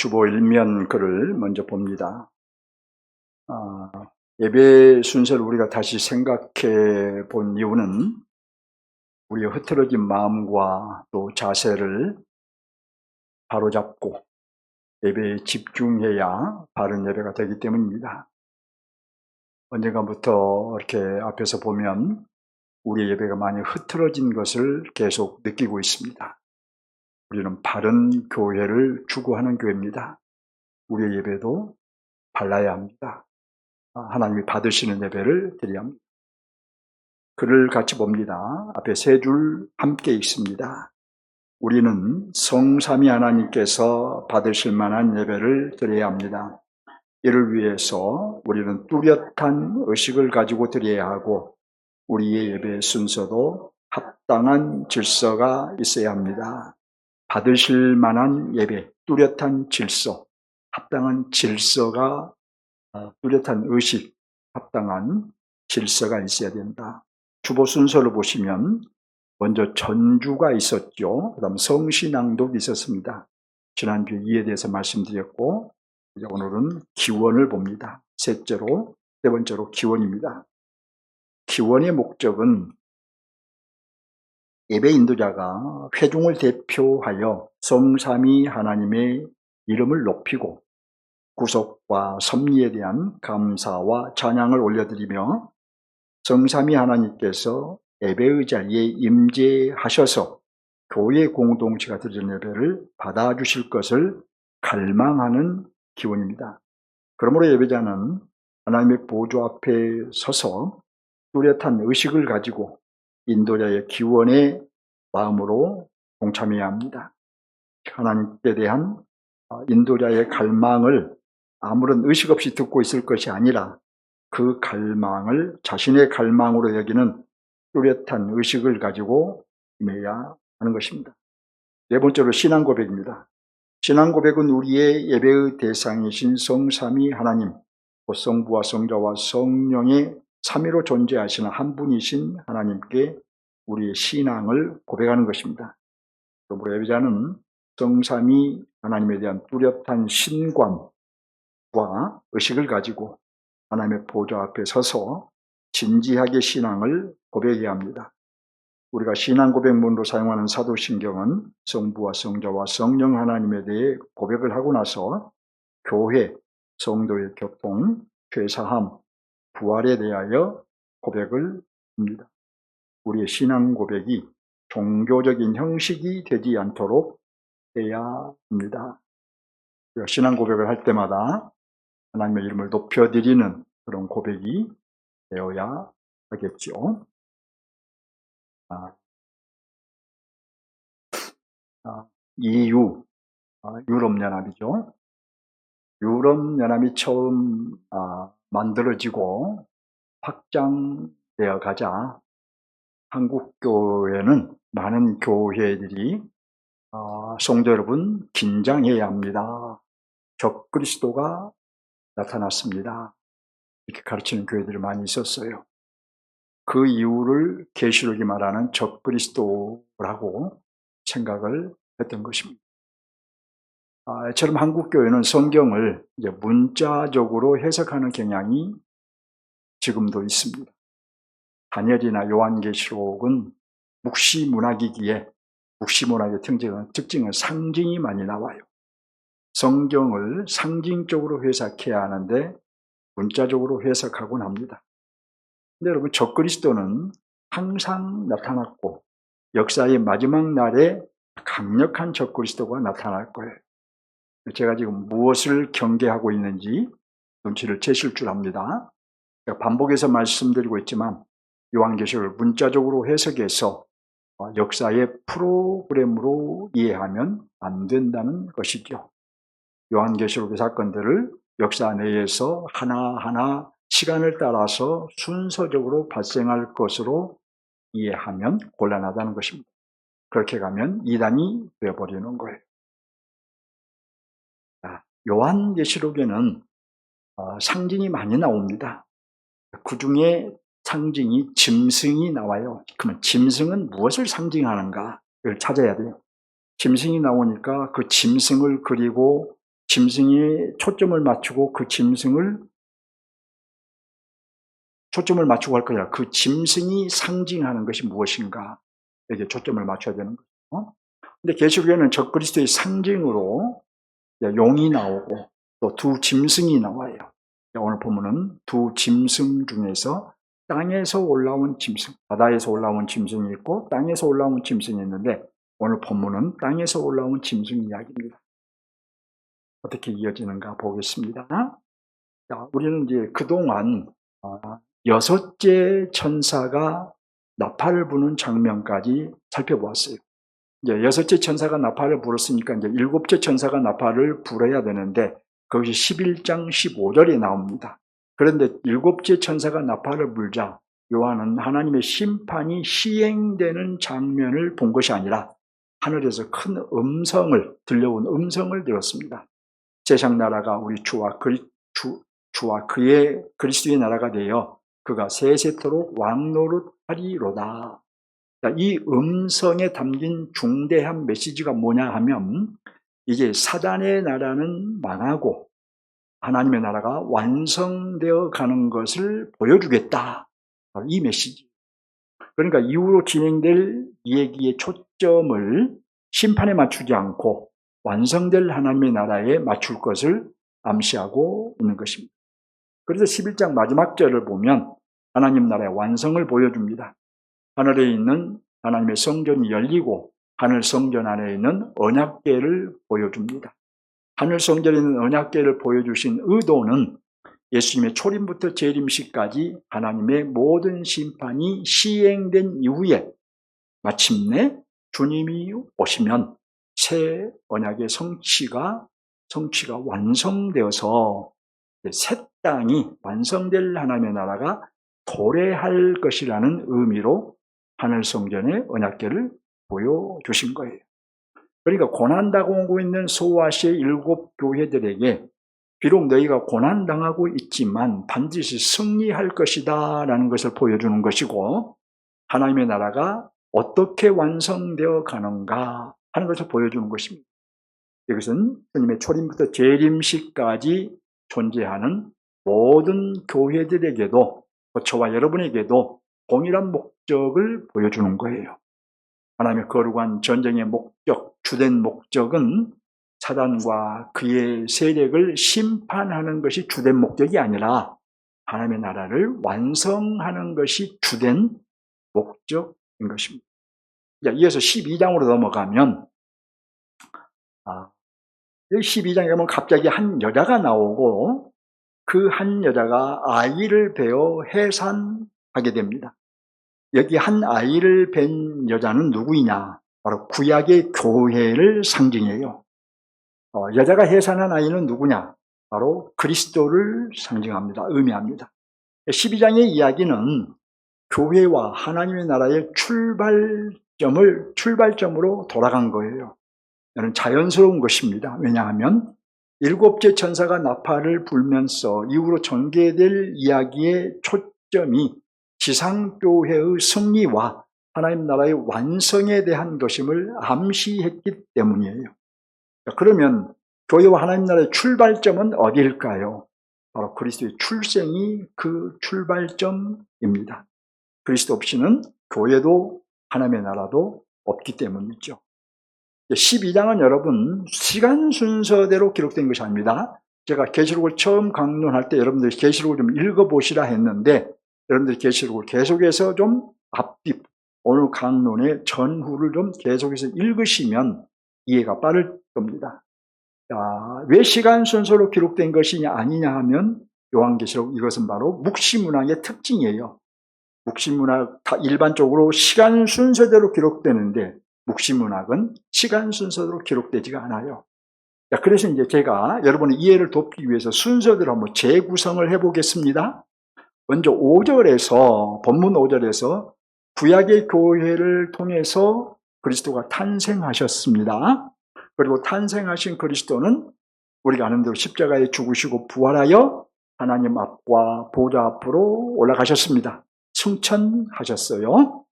주보 일면 글을 먼저 봅니다. 예배 순서를 우리가 다시 생각해 본 이유는 우리의 흐트러진 마음과 또 자세를 바로잡고 예배에 집중해야 바른 예배가 되기 때문입니다. 언젠가부터 이렇게 앞에서 보면 우리의 예배가 많이 흐트러진 것을 계속 느끼고 있습니다. 우리는 바른 교회를 추구하는 교회입니다. 우리의 예배도 발라야 합니다. 하나님이 받으시는 예배를 드려야 합니다. 글을 같이 봅니다. 앞에 세 줄 함께 읽습니다. 우리는 성삼위 하나님께서 받으실 만한 예배를 드려야 합니다. 이를 위해서 우리는 뚜렷한 의식을 가지고 드려야 하고 우리의 예배 순서도 합당한 질서가 있어야 합니다. 받으실 만한 예배, 뚜렷한 질서, 합당한 질서가 뚜렷한 의식, 합당한 질서가 있어야 된다. 주보 순서를 보시면 먼저 전주가 있었죠. 그 다음 성신앙독이 있었습니다. 지난주에 이에 대해서 말씀드렸고 이제 오늘은 기원을 봅니다. 세 번째로 기원입니다. 기원의 목적은 예배 인도자가 회중을 대표하여 성삼위 하나님의 이름을 높이고 구속과 섭리에 대한 감사와 찬양을 올려드리며 성삼위 하나님께서 예배의 자리에 임재하셔서 교회 공동체가 드리는 예배를 받아주실 것을 갈망하는 기원입니다. 그러므로 예배자는 하나님의 보좌 앞에 서서 뚜렷한 의식을 가지고 인도자의 기원의 마음으로 동참해야 합니다. 하나님께 대한 인도자의 갈망을 아무런 의식 없이 듣고 있을 것이 아니라 그 갈망을 자신의 갈망으로 여기는 뚜렷한 의식을 가지고 임해야 하는 것입니다. 네 번째로 신앙 고백입니다. 신앙 고백은 우리의 예배의 대상이신 성삼위 하나님, 성부와 성자와 성령의 삼위로 존재하시는 한 분이신 하나님께 우리의 신앙을 고백하는 것입니다. 그러므로 예배자는 성삼위 하나님에 대한 뚜렷한 신관과 의식을 가지고 하나님의 보좌 앞에 서서 진지하게 신앙을 고백해야 합니다. 우리가 신앙 고백문으로 사용하는 사도신경은 성부와 성자와 성령 하나님에 대해 고백을 하고 나서 교회, 성도의 교통, 죄사함, 부활에 대하여 고백을 합니다. 우리의 신앙 고백이 종교적인 형식이 되지 않도록 해야 합니다. 우리가 신앙 고백을 할 때마다 하나님의 이름을 높여드리는 그런 고백이 되어야 하겠죠. EU, 유럽연합이죠. 유럽연합이 처음 만들어지고 확장되어 가자 한국교회는 많은 교회들이 성도 여러분 긴장해야 합니다. 적그리스도가 나타났습니다. 이렇게 가르치는 교회들이 많이 있었어요. 그 이유를 계시록이 말하는 적그리스도라고 생각을 했던 것입니다. 이처럼 한국교회는 성경을 이제 문자적으로 해석하는 경향이 지금도 있습니다. 다니엘이나 요한계시록은 묵시문학이기에 묵시문학의 특징은 상징이 많이 나와요. 성경을 상징적으로 해석해야 하는데 문자적으로 해석하곤 합니다. 근데 여러분, 적그리스도는 항상 나타났고 역사의 마지막 날에 강력한 적그리스도가 나타날 거예요. 제가 지금 무엇을 경계하고 있는지 눈치를 채실 줄 압니다. 반복해서 말씀드리고 있지만 요한계시록을 문자적으로 해석해서 역사의 프로그램으로 이해하면 안 된다는 것이죠. 요한계시록의 사건들을 역사 내에서 하나하나 시간을 따라서 순서적으로 발생할 것으로 이해하면 곤란하다는 것입니다. 그렇게 가면 이단이 되어버리는 거예요. 요한계시록에는 상징이 많이 나옵니다. 그 중에 상징이 짐승이 나와요. 그러면 짐승은 무엇을 상징하는가를 찾아야 돼요. 짐승이 나오니까 그 짐승을 그리고 짐승에 초점을 맞추고 그 짐승을 초점을 맞추고 할 거야. 그 짐승이 상징하는 것이 무엇인가? 여기에 초점을 맞춰야 되는 거죠. 근데 계시록에는 적그리스도의 상징으로 용이 나오고 또 두 짐승이 나와요. 오늘 보면은 두 짐승 중에서 땅에서 올라온 짐승, 바다에서 올라온 짐승이 있고 땅에서 올라온 짐승이 있는데 오늘 본문은 땅에서 올라온 짐승 이야기입니다. 어떻게 이어지는가 보겠습니다. 자, 우리는 이제 그동안 여섯째 천사가 나팔을 부는 장면까지 살펴보았어요. 이제 여섯째 천사가 나팔을 불었으니까 이제 일곱째 천사가 나팔을 불어야 되는데 그것이 11장 15절에 나옵니다. 그런데 일곱째 천사가 나팔을 불자 요한은 하나님의 심판이 시행되는 장면을 본 것이 아니라 하늘에서 큰 들려온 음성을 들었습니다. 세상 나라가 우리 주와 그의 그리스도의 나라가 되어 그가 세세토록 왕노릇하리로다. 이 음성에 담긴 중대한 메시지가 뭐냐 하면 이제 사단의 나라는 망하고 하나님의 나라가 완성되어 가는 것을 보여주겠다. 이 메시지. 그러니까 이후로 진행될 이 얘기의 초점을 심판에 맞추지 않고 완성될 하나님의 나라에 맞출 것을 암시하고 있는 것입니다. 그래서 11장 마지막 절을 보면 하나님 나라의 완성을 보여줍니다. 하늘에 있는 하나님의 성전이 열리고 하늘 성전 안에 있는 언약궤를 보여줍니다. 하늘 성전에 있는 언약궤를 보여주신 의도는 예수님의 초림부터 재림시까지 하나님의 모든 심판이 시행된 이후에 마침내 주님이 오시면 새 언약의 성취가 완성되어서 새 땅이 완성될 하나님의 나라가 도래할 것이라는 의미로 하늘 성전의 언약궤를 보여주신 거예요. 그러니까 고난당하고 있는 소아시아의 7 교회들에게 비록 너희가 고난당하고 있지만 반드시 승리할 것이다 라는 것을 보여주는 것이고 하나님의 나라가 어떻게 완성되어 가는가 하는 것을 보여주는 것입니다. 이것은 주님의 초림부터 재림시까지 존재하는 모든 교회들에게도 저와 여러분에게도 동일한 목적을 보여주는 거예요. 하나님의 거룩한 전쟁의 목적, 주된 목적은 사단과 그의 세력을 심판하는 것이 주된 목적이 아니라 하나님의 나라를 완성하는 것이 주된 목적인 것입니다. 이어서 12장으로 넘어가면 12장에 가면 갑자기 한 여자가 나오고 그 한 여자가 아이를 베어 해산하게 됩니다. 여기 한 아이를 뵌 여자는 누구이냐? 바로 구약의 교회를 상징해요. 여자가 해산한 아이는 누구냐? 바로 그리스도를 상징합니다. 의미합니다. 12장의 이야기는 교회와 하나님의 나라의 출발점으로 돌아간 거예요. 이는 자연스러운 것입니다. 왜냐하면 7째 천사가 나팔을 불면서 이후로 전개될 이야기의 초점이 지상교회의 승리와 하나님 나라의 완성에 대한 것임을 암시했기 때문이에요. 그러면 교회와 하나님 나라의 출발점은 어디일까요? 바로 그리스도의 출생이 그 출발점입니다. 그리스도 없이는 교회도 하나님의 나라도 없기 때문이죠. 12장은 여러분 시간 순서대로 기록된 것이 아닙니다. 제가 계시록을 처음 강론할 때 여러분들이 계시록을 좀 읽어보시라 했는데 여러분들이 계시록을 계속해서 좀 앞뒤 오늘 강론의 전후를 좀 계속해서 읽으시면 이해가 빠를 겁니다. 왜 시간 순서로 기록된 것이 아니냐 하면 요한계시록 이것은 바로 묵시문학의 특징이에요. 묵시문학 일반적으로 시간 순서대로 기록되는데 묵시문학은 시간 순서대로 기록되지가 않아요. 그래서 이제 제가 여러분의 이해를 돕기 위해서 순서대로 한번 재구성을 해보겠습니다. 먼저 5절에서 본문 5절에서 구약의 교회를 통해서 그리스도가 탄생하셨습니다. 그리고 탄생하신 그리스도는 우리가 아는 대로 십자가에 죽으시고 부활하여 하나님 앞과 보좌 앞으로 올라가셨습니다. 승천하셨어요.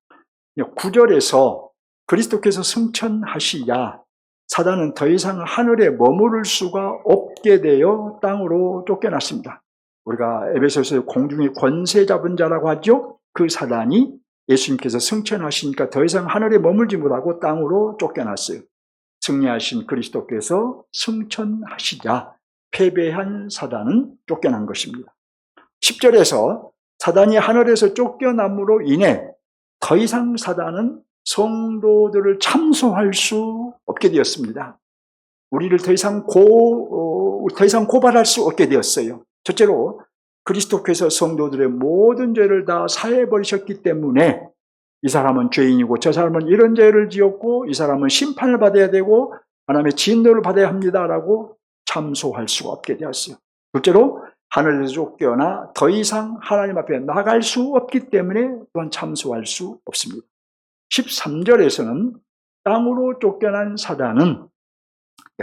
9절에서 그리스도께서 승천하시야 사단은 더 이상 하늘에 머무를 수가 없게 되어 땅으로 쫓겨났습니다. 우리가 에베소서의 공중의 권세 잡은 자라고 하죠. 그 사단이 예수님께서 승천하시니까 더 이상 하늘에 머물지 못하고 땅으로 쫓겨났어요. 승리하신 그리스도께서 승천하시자 패배한 사단은 쫓겨난 것입니다. 10절에서 사단이 하늘에서 쫓겨남으로 인해 더 이상 사단은 성도들을 참소할 수 없게 되었습니다. 우리를 더 이상 고발할 수 없게 되었어요. 첫째로 그리스도께서 성도들의 모든 죄를 다 사해버리셨기 때문에 이 사람은 죄인이고 저 사람은 이런 죄를 지었고 이 사람은 심판을 받아야 되고 하나님의 진노를 받아야 합니다라고 참소할 수가 없게 되었어요. 둘째로 하늘에서 쫓겨나 더 이상 하나님 앞에 나갈 수 없기 때문에 또한 참소할 수 없습니다. 13절에서는 땅으로 쫓겨난 사단은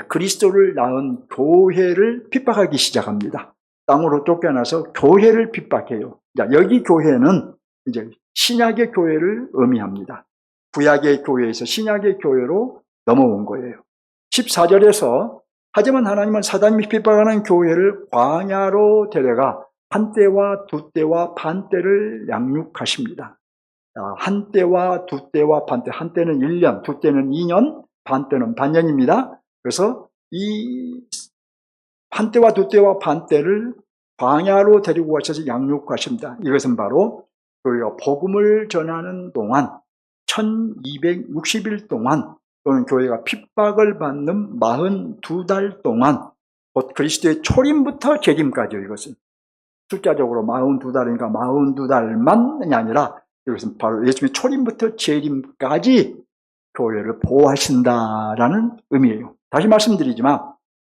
그리스도를 낳은 교회를 핍박하기 시작합니다. 땅으로 쫓겨나서 교회를 핍박해요. 여기 교회는 이제 신약의 교회를 의미합니다. 구약의 교회에서 신약의 교회로 넘어온 거예요. 14절에서 하지만 하나님은 사단이 핍박하는 교회를 광야로 데려가 한때와 두때와 반때를 양육하십니다. 한때와 두때와 반때, 한때는 1년, 두때는 2년, 반때는 반년입니다. 그래서 이 한때와 두때와 반때를 광야로 데리고 가셔서 양육하십니다. 이것은 바로 교회가 복음을 전하는 동안 1260일 동안 또는 교회가 핍박을 받는 42달 동안 곧 그리스도의 초림부터 재림까지요. 이것은 숫자적으로 42달이니까 42달만이 아니라 이것은 바로 예수님의 초림부터 재림까지 교회를 보호하신다라는 의미예요. 다시 말씀드리지만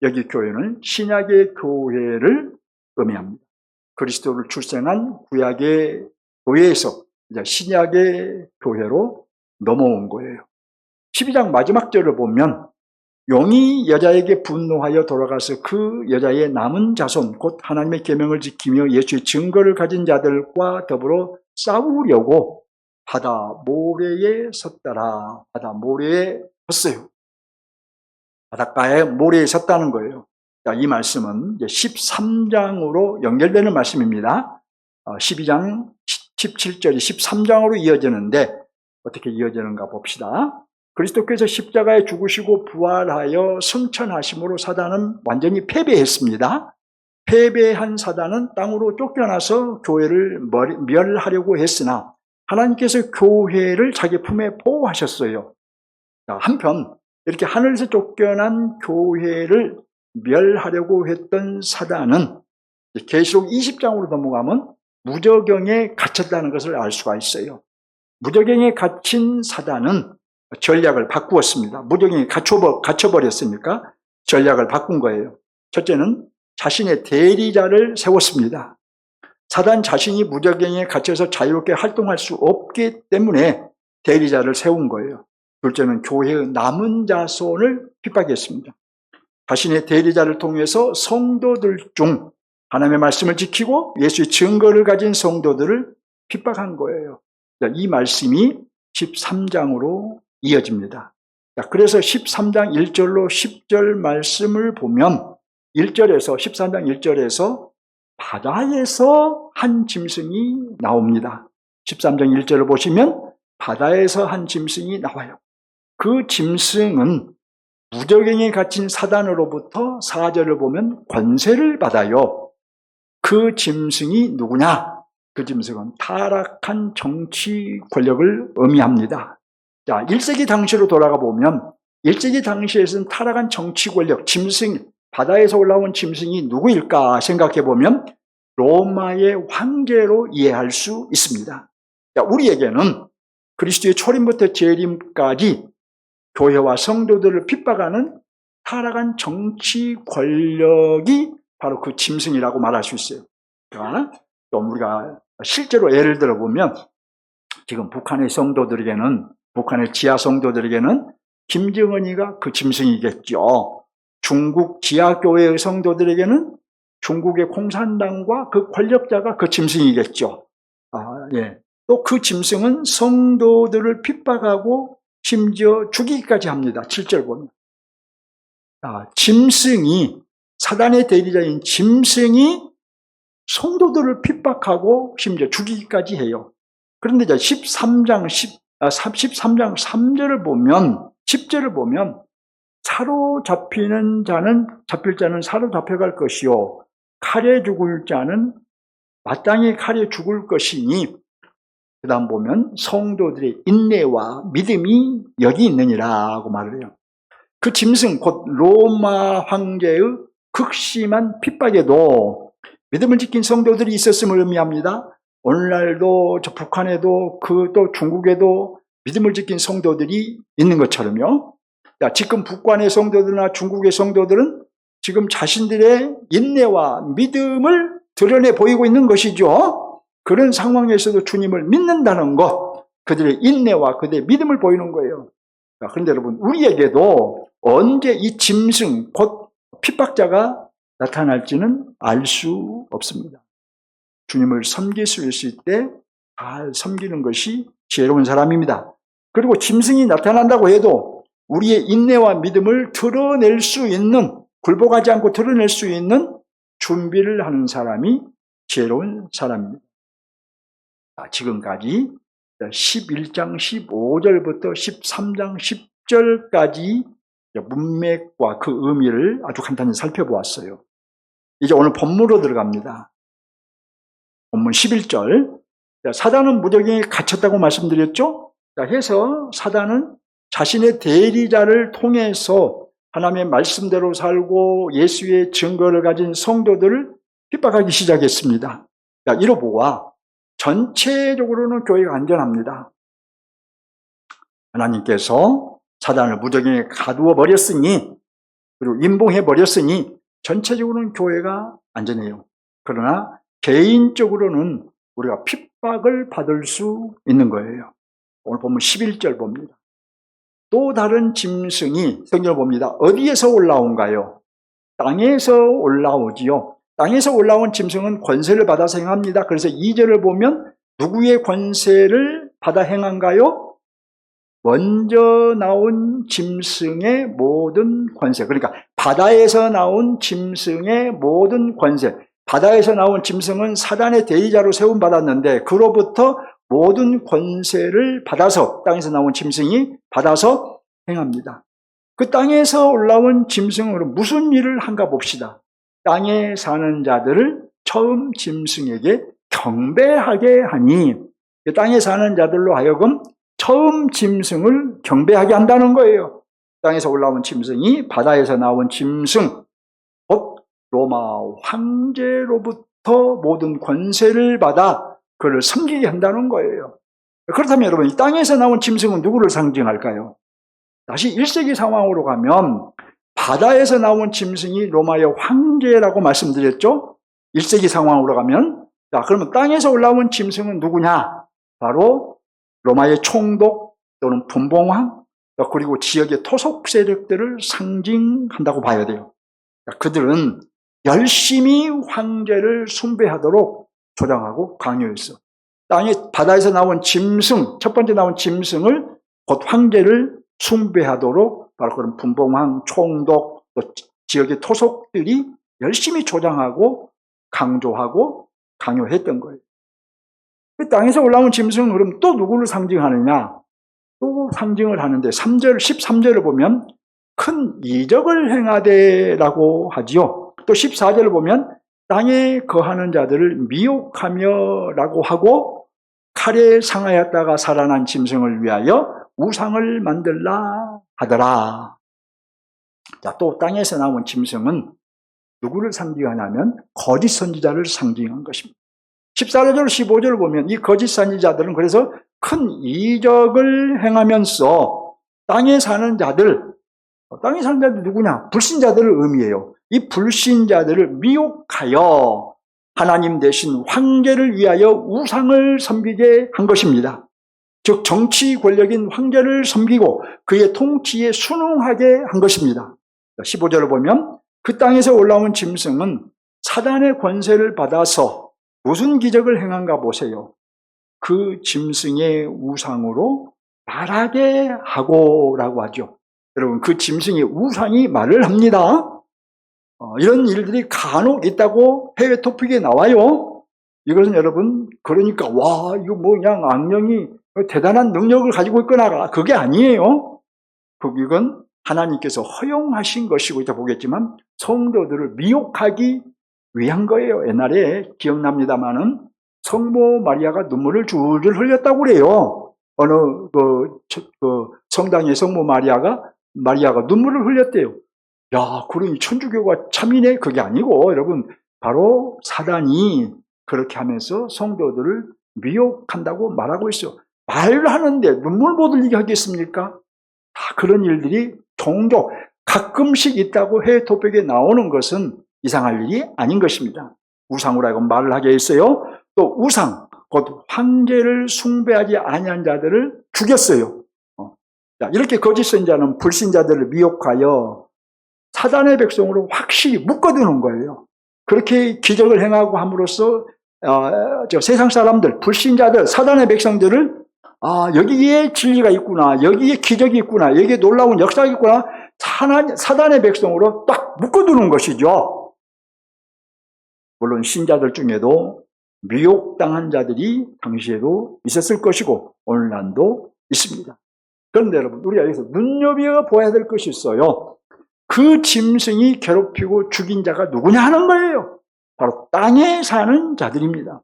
여기 교회는 신약의 교회를 의미합니다. 그리스도를 출생한 구약의 교회에서 이제 신약의 교회로 넘어온 거예요. 12장 마지막 절을 보면 용이 여자에게 분노하여 돌아가서 그 여자의 남은 자손 곧 하나님의 계명을 지키며 예수의 증거를 가진 자들과 더불어 싸우려고 바다 모래에 섰더라. 바다 모래에 섰어요. 바닷가에 모래에 섰다는 거예요. 이 말씀은 13장으로 연결되는 말씀입니다. 12장 17절이 13장으로 이어지는데 어떻게 이어지는가 봅시다. 그리스도께서 십자가에 죽으시고 부활하여 승천하심으로 사단은 완전히 패배했습니다. 패배한 사단은 땅으로 쫓겨나서 교회를 멸하려고 했으나 하나님께서 교회를 자기 품에 보호하셨어요. 한편 이렇게 하늘에서 쫓겨난 교회를 멸하려고 했던 사단은 계시록 20장으로 넘어가면 무저경에 갇혔다는 것을 알 수가 있어요. 무저경에 갇힌 사단은 전략을 바꾸었습니다. 무저경에 갇혀버렸으니까 전략을 바꾼 거예요. 첫째는 자신의 대리자를 세웠습니다. 사단 자신이 무저경에 갇혀서 자유롭게 활동할 수 없기 때문에 대리자를 세운 거예요. 둘째는 교회의 남은 자손을 핍박했습니다. 자신의 대리자를 통해서 성도들 중 하나님의 말씀을 지키고 예수의 증거를 가진 성도들을 핍박한 거예요. 이 말씀이 13장으로 이어집니다. 그래서 13장 1절로 10절 말씀을 보면 1절에서 13장 1절에서 바다에서 한 짐승이 나옵니다. 13장 1절을 보시면 바다에서 한 짐승이 나와요. 그 짐승은 무저경에 갇힌 사단으로부터 4절을 보면 권세를 받아요. 그 짐승이 누구냐? 그 짐승은 타락한 정치 권력을 의미합니다. 자, 1세기 당시로 돌아가 보면 1세기 당시에서는 타락한 정치 권력, 짐승, 바다에서 올라온 짐승이 누구일까 생각해 보면 로마의 황제로 이해할 수 있습니다. 자, 우리에게는 그리스도의 초림부터 재림까지 교회와 성도들을 핍박하는 타락한 정치 권력이 바로 그 짐승이라고 말할 수 있어요. 그러나 또 우리가 실제로 예를 들어 보면 지금 북한의 성도들에게는, 북한의 지하 성도들에게는 김정은이가 그 짐승이겠죠. 중국 지하교회의 성도들에게는 중국의 공산당과 그 권력자가 그 짐승이겠죠. 또 그 짐승은 성도들을 핍박하고 심지어 죽이기까지 합니다. 7절 보면. 짐승이, 사단의 대리자인 짐승이 성도들을 핍박하고 심지어 죽이기까지 해요. 그런데 이제 13장 3절을 보면, 10절을 보면, 잡힐 자는 사로잡혀갈 것이요, 칼에 죽을 자는 마땅히 칼에 죽을 것이니, 그 다음 보면 성도들의 인내와 믿음이 여기 있느니라고 말을 해요. 그 짐승, 곧 로마 황제의 극심한 핍박에도 믿음을 지킨 성도들이 있었음을 의미합니다. 오늘날도 저 북한에도 또 중국에도 믿음을 지킨 성도들이 있는 것처럼요. 지금 북한의 성도들이나 중국의 성도들은 지금 자신들의 인내와 믿음을 드러내 보이고 있는 것이죠. 그런 상황에서도 주님을 믿는다는 것, 그들의 인내와 그들의 믿음을 보이는 거예요. 그런데 여러분, 우리에게도 언제 이 짐승, 곧 핍박자가 나타날지는 알 수 없습니다. 주님을 섬길 수 있을 때 잘 섬기는 것이 지혜로운 사람입니다. 그리고 짐승이 나타난다고 해도 우리의 인내와 믿음을 드러낼 수 있는, 굴복하지 않고 드러낼 수 있는 준비를 하는 사람이 지혜로운 사람입니다. 지금까지 11장 15절부터 13장 10절까지 문맥과 그 의미를 아주 간단히 살펴보았어요. 이제 오늘 본문으로 들어갑니다. 본문 11절. 사단은 무적에 갇혔다고 말씀드렸죠? 해서 사단은 자신의 대리자를 통해서 하나님의 말씀대로 살고 예수의 증거를 가진 성도들을 핍박하기 시작했습니다. 이로보아 전체적으로는 교회가 안전합니다. 하나님께서 사단을 무적에 가두어 버렸으니, 그리고 임봉해 버렸으니 전체적으로는 교회가 안전해요. 그러나 개인적으로는 우리가 핍박을 받을 수 있는 거예요. 오늘 보면 11절 봅니다. 또 다른 짐승이, 성경을 봅니다. 어디에서 올라온가요? 땅에서 올라오지요. 땅에서 올라온 짐승은 권세를 받아서 행합니다. 그래서 2절을 보면 누구의 권세를 받아 행한가요? 먼저 나온 짐승의 모든 권세. 그러니까 바다에서 나온 짐승의 모든 권세. 바다에서 나온 짐승은 사단의 대리자로 세움받았는데 그로부터 모든 권세를 받아서, 땅에서 나온 짐승이 받아서 행합니다. 그 땅에서 올라온 짐승으로 무슨 일을 한가 봅시다. 땅에 사는 자들을 처음 짐승에게 경배하게 하니, 땅에 사는 자들로 하여금 처음 짐승을 경배하게 한다는 거예요. 땅에서 올라온 짐승이 바다에서 나온 짐승, 곧 로마 황제로부터 모든 권세를 받아 그를 섬기게 한다는 거예요. 그렇다면 여러분, 이 땅에서 나온 짐승은 누구를 상징할까요? 다시 1세기 상황으로 가면 바다에서 나온 짐승이 로마의 황제라고 말씀드렸죠? 1세기 상황으로 가면, 그러면 땅에서 올라온 짐승은 누구냐? 바로 로마의 총독 또는 분봉왕, 그리고 지역의 토속 세력들을 상징한다고 봐야 돼요. 그들은 열심히 황제를 숭배하도록 조장하고 강요했어. 바다에서 나온 짐승, 첫 번째 나온 짐승을, 곧 황제를 숭배하도록 바로 그런 분봉왕, 총독, 또 지역의 토속들이 열심히 조장하고 강조하고 강요했던 거예요. 그 땅에서 올라온 짐승은 그럼 또 누구를 상징하느냐? 또 상징을 하는데 13절을 보면 큰 이적을 행하되라고 하지요. 또 14절을 보면 땅에 거하는 자들을 미혹하며 라고 하고, 칼에 상하였다가 살아난 짐승을 위하여 우상을 만들라 하더라. 또 땅에서 나온 짐승은 누구를 상징하냐면 거짓 선지자를 상징한 것입니다. 14절, 15절을 보면 이 거짓 선지자들은 그래서 큰 이적을 행하면서 땅에 사는 자들 누구냐? 불신자들을 의미해요. 이 불신자들을 미혹하여 하나님 대신 황제를 위하여 우상을 섬기게 한 것입니다. 즉 정치 권력인 황제를 섬기고 그의 통치에 순응하게 한 것입니다. 15절을 보면 그 땅에서 올라온 짐승은 사단의 권세를 받아서 무슨 기적을 행한가 보세요. 그 짐승의 우상으로 말하게 하고 라고 하죠. 여러분, 그 짐승의 우상이 말을 합니다. 이런 일들이 간혹 있다고 해외 토픽에 나와요. 이것은 여러분, 그러니까 와, 이거 뭐 그냥 악령이 대단한 능력을 가지고 있거나 그게 아니에요. 이건 하나님께서 허용하신 것이고, 이따 보겠지만 성도들을 미혹하기 위한 거예요. 옛날에 기억납니다마는 성모 마리아가 눈물을 줄줄 흘렸다고 그래요. 어느 성당의 성모 마리아가 눈물을 흘렸대요. 야, 그러니 천주교가 참이네? 그게 아니고, 여러분, 바로 사단이 그렇게 하면서 성도들을 미혹한다고 말하고 있어요. 말을 하는데 눈물 못 흘리게 하겠습니까? 다 그런 일들이 종종 가끔씩 있다고 해외 토픽에 나오는 것은 이상할 일이 아닌 것입니다. 우상으로 하여금 말을 하게 했어요. 또 우상, 곧 황제를 숭배하지 아니한 자들을 죽였어요. 이렇게 거짓 선자는 불신자들을 미혹하여 사단의 백성으로 확실히 묶어두는 거예요. 그렇게 기적을 행하고 함으로써 세상 사람들, 불신자들, 사단의 백성들을 여기에 진리가 있구나, 여기에 기적이 있구나, 여기에 놀라운 역사가 있구나, 사단의 백성으로 딱 묶어두는 것이죠. 물론 신자들 중에도 미혹당한 자들이 당시에도 있었을 것이고 오늘날도 있습니다. 그런데 여러분, 우리가 여기서 눈여겨봐야 될 것이 있어요. 그 짐승이 괴롭히고 죽인 자가 누구냐 하는 거예요. 바로 땅에 사는 자들입니다.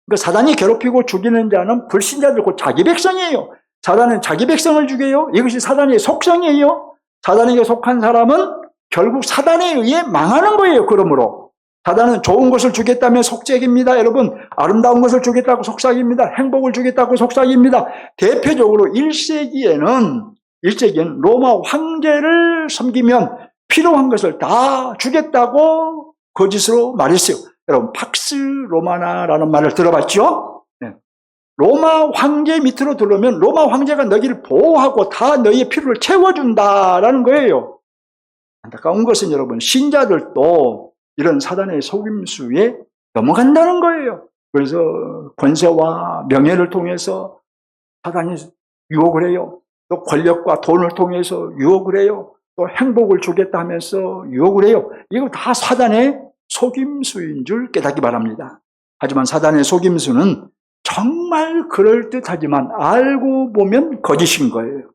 그러니까 사단이 괴롭히고 죽이는 자는 불신자들, 곧 자기 백성이에요. 사단은 자기 백성을 죽여요. 이것이 사단의 속성이에요. 사단에게 속한 사람은 결국 사단에 의해 망하는 거예요. 그러므로 사단은 좋은 것을 주겠다면 속죄입니다. 여러분, 아름다운 것을 주겠다고 속삭입니다. 행복을 주겠다고 속삭입니다. 대표적으로 1세기에는 로마 황제를 섬기면 필요한 것을 다 주겠다고 거짓으로 말했어요. 여러분, 팍스 로마나라는 말을 들어봤죠? 네. 로마 황제 밑으로 들어오면 로마 황제가 너희를 보호하고 다 너희의 필요를 채워준다라는 거예요. 안타까운 것은 여러분, 신자들도 이런 사단의 속임수에 넘어간다는 거예요. 그래서 권세와 명예를 통해서 사단이 유혹을 해요. 또 권력과 돈을 통해서 유혹을 해요. 또 행복을 주겠다 하면서 유혹을 해요. 이거 다 사단의 속임수인 줄 깨닫기 바랍니다. 하지만 사단의 속임수는 정말 그럴듯하지만 알고 보면 거짓인 거예요.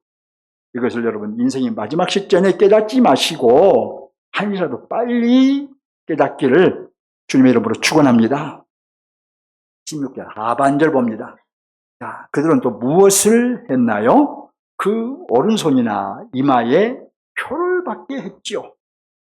이것을 여러분, 인생의 마지막 시점에 깨닫지 마시고 한이라도 빨리 깨닫기를 주님의 이름으로 축원합니다. 16절 하반절 봅니다. 자, 그들은 또 무엇을 했나요? 그 오른손이나 이마에 표를 받게 했죠.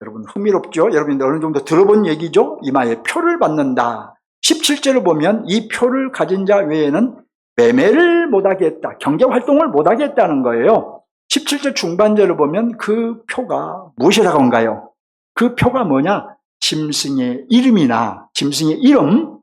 여러분, 흥미롭죠? 여러분들 어느 정도 들어본 얘기죠? 이마에 표를 받는다. 17절을 보면 이 표를 가진 자 외에는 매매를 못하게 했다. 경제활동을 못하게 했다는 거예요. 17절 중반절을 보면 그 표가 무엇이라고 한가요? 그 표가 뭐냐? 짐승의 이름이나 짐승의 이름,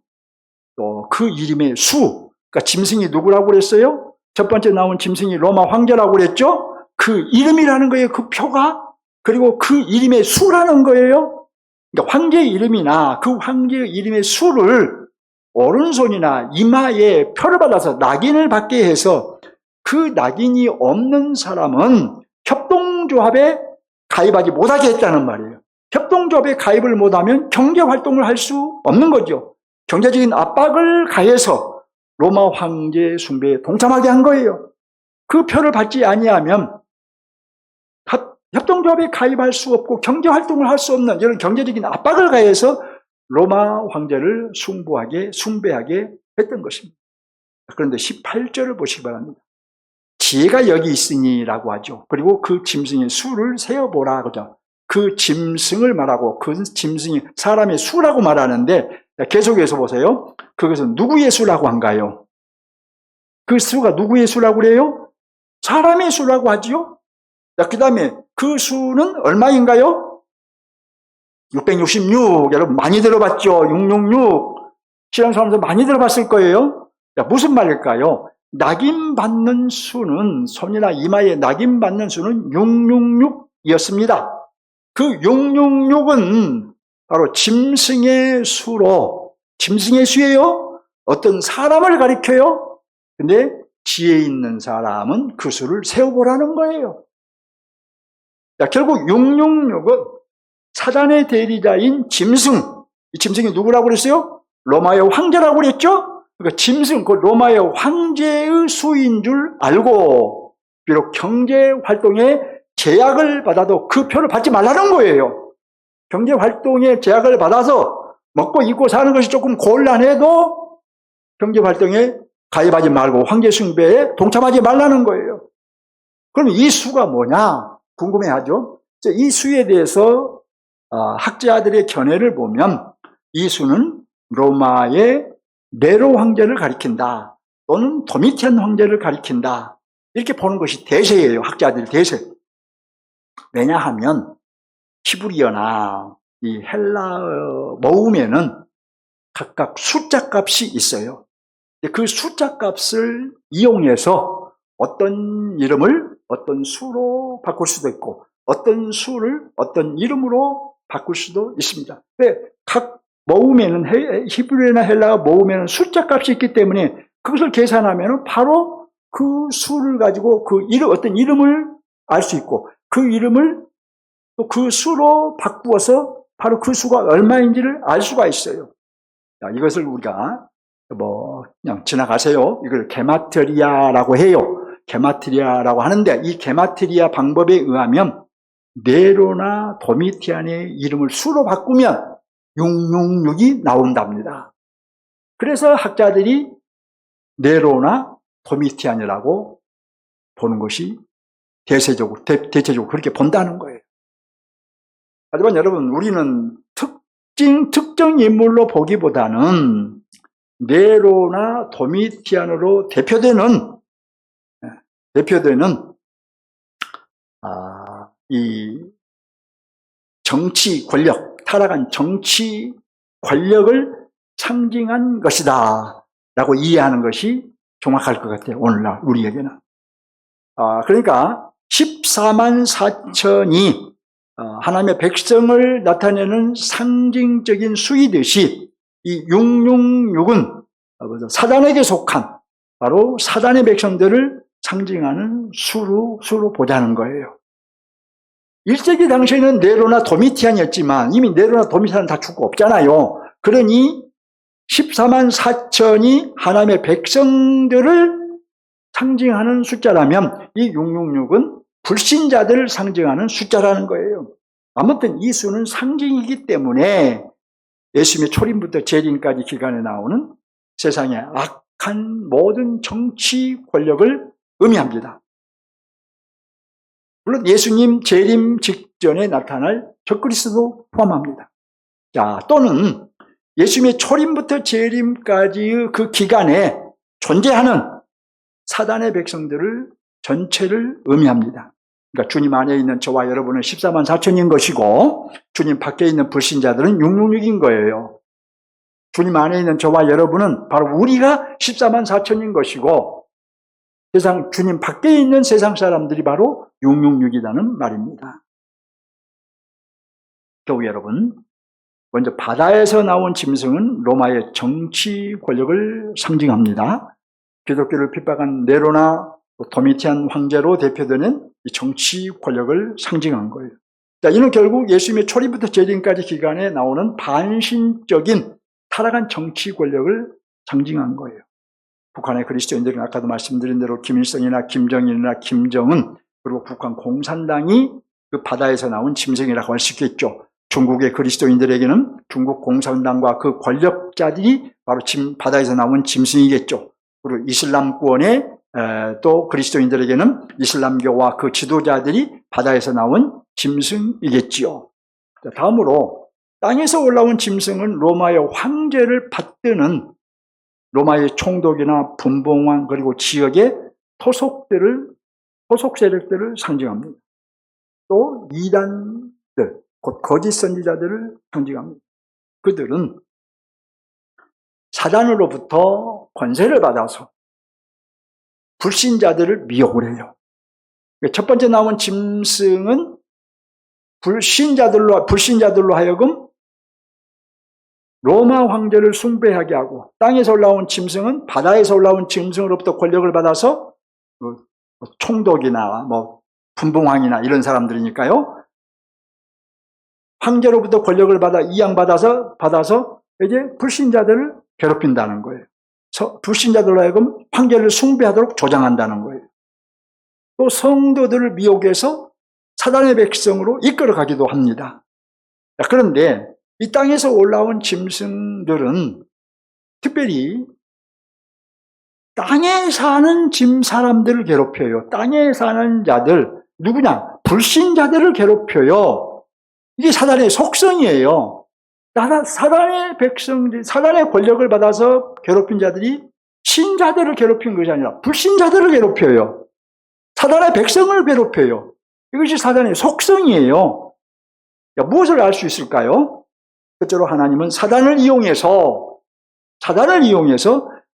또 그 이름의 수. 그러니까 짐승이 누구라고 그랬어요? 첫 번째 나온 짐승이 로마 황제라고 그랬죠? 그 이름이라는 거예요, 그 표가. 그리고 그 이름의 수라는 거예요. 그러니까 황제의 이름이나 그 황제의 이름의 수를 오른손이나 이마에 표를 받아서 낙인을 받게 해서 그 낙인이 없는 사람은 협동조합에 가입하지 못하게 했다는 말이에요. 협동조합에 가입을 못하면 경제활동을 할 수 없는 거죠. 경제적인 압박을 가해서 로마 황제 숭배에 동참하게 한 거예요. 그 표를 받지 아니하면 협동조합에 가입할 수 없고 경제활동을 할 수 없는 이런 경제적인 압박을 가해서 로마 황제를 숭배하게 했던 것입니다. 그런데 18절을 보시기 바랍니다. 지혜가 여기 있으니라고 하죠. 그리고 그 짐승의 수를 세어보라 하죠. 그 짐승을 말하고 그 짐승이 사람의 수라고 말하는데 계속해서 보세요. 그것은 누구의 수라고 한가요? 그 수가 누구의 수라고 그래요? 사람의 수라고 하지요. 그 다음에 그 수는 얼마인가요? 666. 여러분 많이 들어봤죠? 666. 신앙사람들 많이 들어봤을 거예요. 무슨 말일까요? 낙인 받는 수는, 손이나 이마에 낙인 받는 수는 666이었습니다. 그 666은 바로 짐승의 수로, 짐승의 수예요? 어떤 사람을 가리켜요? 근데 지혜 있는 사람은 그 수를 세워보라는 거예요. 자, 결국 666은 사단의 대리자인 짐승, 이 짐승이 누구라고 그랬어요? 로마의 황제라고 그랬죠? 그러니까 짐승, 그 로마의 황제의 수인 줄 알고 비록 경제 활동에 제약을 받아도 그 표를 받지 말라는 거예요. 경제 활동에 제약을 받아서 먹고 입고 사는 것이 조금 곤란해도 경제 활동에 가입하지 말고 황제 숭배에 동참하지 말라는 거예요. 그럼 이 수가 뭐냐? 궁금해하죠? 이 수에 대해서 학자들의 견해를 보면 이 수는 로마의 네로 황제를 가리킨다 또는 도미티안 황제를 가리킨다 이렇게 보는 것이 대세예요. 학자들 대세. 왜냐하면 히브리어나 이 헬라어 모음에는 각각 숫자 값이 있어요. 그 숫자 값을 이용해서 어떤 이름을 어떤 수로 바꿀 수도 있고 어떤 수를 어떤 이름으로 바꿀 수도 있습니다. 각 모음에는 히브리어나 헬라어 모음에는 숫자 값이 있기 때문에 그것을 계산하면 바로 그 수를 가지고 그 이름, 어떤 이름을 알 수 있고 그 이름을 또 그 수로 바꾸어서 바로 그 수가 얼마인지를 알 수가 있어요. 자, 이것을 우리가 그냥 지나가세요. 이걸 게마트리아라고 해요. 게마트리아라고 하는데 이 게마트리아 방법에 의하면 네로나 도미티안의 이름을 수로 바꾸면 666이 나온답니다. 그래서 학자들이 네로나 도미티안이라고 보는 것이 대체적으로 그렇게 본다는 거예요. 하지만 여러분, 우리는 특정 인물로 보기보다는 네로나 도미티안으로 대표되는 이 정치 권력, 타락한 정치 권력을 상징한 것이다 라고 이해하는 것이 정확할 것 같아요. 오늘날 우리에게는. 그러니까 14만 4천이 하나님의 백성을 나타내는 상징적인 수이듯이 이 666은 사단에게 속한 바로 사단의 백성들을 상징하는 수로 보자는 거예요. 일제기 당시에는 네로나 도미티안이었지만 이미 네로나 도미티안은 다 죽고 없잖아요. 그러니 14만 4천이 하나님의 백성들을 상징하는 숫자라면 이 666은 불신자들을 상징하는 숫자라는 거예요. 아무튼 이 수는 상징이기 때문에 예수님의 초림부터 재림까지 기간에 나오는 세상의 악한 모든 정치 권력을 의미합니다. 물론 예수님 재림 직전에 나타날 적그리스도도 포함합니다. 자, 또는 예수님의 초림부터 재림까지의 그 기간에 존재하는 사단의 백성들을 전체를 의미합니다. 그러니까 주님 안에 있는 저와 여러분은 14만 4천인 것이고 주님 밖에 있는 불신자들은 666인 거예요. 주님 안에 있는 저와 여러분은 바로 우리가 14만 4천인 것이고 주님 밖에 있는 세상 사람들이 바로 666이라는 말입니다. 교우 여러분, 먼저 바다에서 나온 짐승은 로마의 정치 권력을 상징합니다. 기독교를 핍박한 네로나 도미티안 황제로 대표되는 이 정치 권력을 상징한 거예요. 자, 이는 결국 예수님의 초림부터 재림까지 기간에 나오는 반신적인 타락한 정치 권력을 상징한 거예요. 북한의 그리스도인들은 아까도 말씀드린 대로 김일성이나 김정일이나 김정은 그리고 북한 공산당이 그 바다에서 나온 짐승이라고 할 수 있겠죠. 중국의 그리스도인들에게는 중국 공산당과 그 권력자들이 바로 바다에서 나온 짐승이겠죠. 그리고 이슬람권의 또 그리스도인들에게는 이슬람교와 그 지도자들이 바다에서 나온 짐승이겠지요. 다음으로 땅에서 올라온 짐승은 로마의 황제를 받드는 로마의 총독이나 분봉왕 그리고 지역의 토속 세력들을 상징합니다. 또 이단들, 곧 거짓 선지자들을 상징합니다. 그들은 사단으로부터 권세를 받아서 불신자들을 미혹을 해요. 첫 번째 나온 짐승은 불신자들로 하여금 로마 황제를 숭배하게 하고, 땅에서 올라온 짐승은 바다에서 올라온 짐승으로부터 권력을 받아서 총독이나 분봉왕이나 이런 사람들이니까요. 황제로부터 권력을 받아 이양받아서 이제 불신자들을 괴롭힌다는 거예요. 불신자들로 하여금 황제를 숭배하도록 조장한다는 거예요. 또 성도들을 미혹해서 사단의 백성으로 이끌어가기도 합니다. 그런데 이 땅에서 올라온 짐승들은 특별히 땅에 사는 사람들을 괴롭혀요. 땅에 사는 자들, 누구냐? 불신자들을 괴롭혀요. 이게 사단의 속성이에요. 사단의 백성들, 사단의 권력을 받아서 괴롭힌 자들이 신자들을 괴롭힌 것이 아니라 불신자들을 괴롭혀요. 사단의 백성을 괴롭혀요. 이것이 사단의 속성이에요. 무엇을 알 수 있을까요? 첫째로 하나님은 사단을 이용해서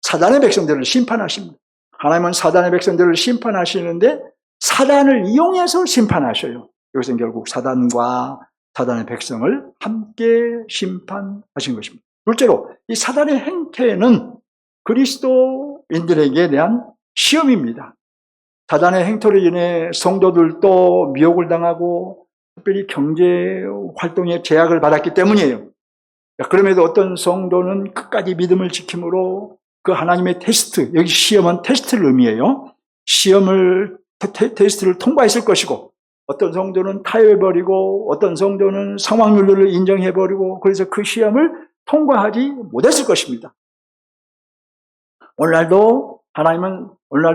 사단의 백성들을 심판하십니다. 하나님은 사단의 백성들을 심판하시는데 사단을 이용해서 심판하셔요. 이것은 결국 사단과 사단의 백성을 함께 심판하신 것입니다. 둘째로 이 사단의 행태는 그리스도인들에게 대한 시험입니다. 사단의 행태로 인해 성도들도 미혹을 당하고 특별히 경제 활동에 제약을 받았기 때문이에요. 그럼에도 어떤 성도는 끝까지 믿음을 지킴으로 그 하나님의 테스트, 여기 시험은 테스트를 의미해요. 테스트를 통과했을 것이고, 어떤 성도는 타협해버리고, 어떤 성도는 상황윤리를 인정해버리고, 그래서 그 시험을 통과하지 못했을 것입니다. 오늘날도